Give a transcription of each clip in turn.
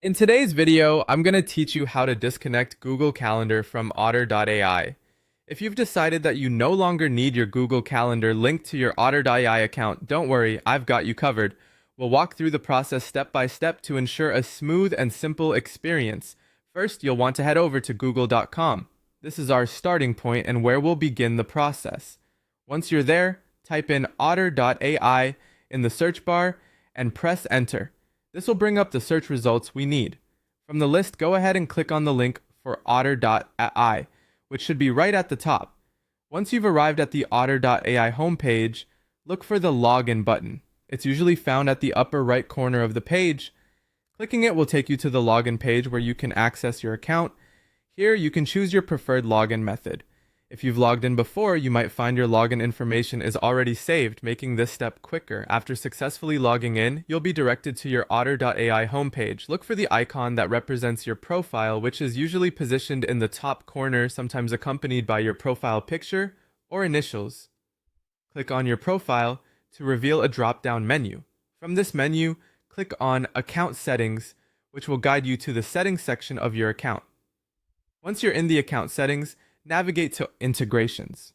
In today's video, I'm going to teach you how to disconnect Google Calendar from Otter.ai. If you've decided that you no longer need your Google Calendar linked to your Otter.ai account, don't worry, I've got you covered. We'll walk through the process step by step to ensure a smooth and simple experience. First, you'll want to head over to google.com. This is our starting point and where we'll begin the process. Once you're there, type in Otter.ai in the search bar and press enter. This will bring up the search results we need. From the list, go ahead and click on the link for Otter.ai, which should be right at the top. Once you've arrived at the Otter.ai homepage, look for the login button. It's usually found at the upper right corner of the page. Clicking it will take you to the login page where you can access your account. Here, you can choose your preferred login method. If you've logged in before, you might find your login information is already saved, making this step quicker. After successfully logging in, you'll be directed to your Otter.ai homepage. Look for the icon that represents your profile, which is usually positioned in the top corner, sometimes accompanied by your profile picture or initials. Click on your profile to reveal a drop-down menu. From this menu, click on Account Settings, which will guide you to the Settings section of your account. Once you're in the account settings, navigate to Integrations.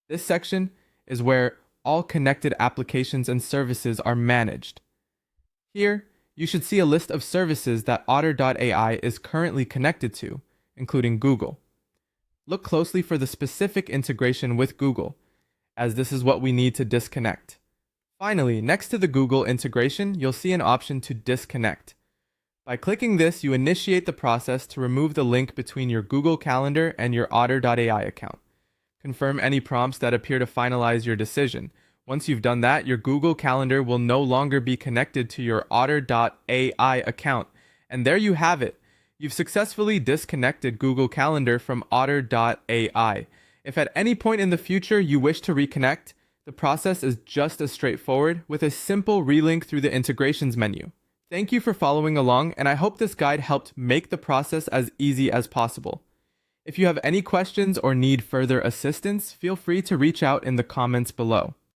This section is where all connected applications and services are managed. Here, you should see a list of services that Otter.ai is currently connected to, including Google. Look closely for the specific integration with Google, as this is what we need to disconnect. Finally, next to the Google integration, you'll see an option to disconnect. By clicking this, you initiate the process to remove the link between your Google Calendar and your Otter.ai account. Confirm any prompts that appear to finalize your decision. Once you've done that, your Google Calendar will no longer be connected to your Otter.ai account. And there you have it. You've successfully disconnected Google Calendar from Otter.ai. If at any point in the future you wish to reconnect, the process is just as straightforward with a simple relink through the integrations menu. Thank you for following along, and I hope this guide helped make the process as easy as possible. If you have any questions or need further assistance, feel free to reach out in the comments below.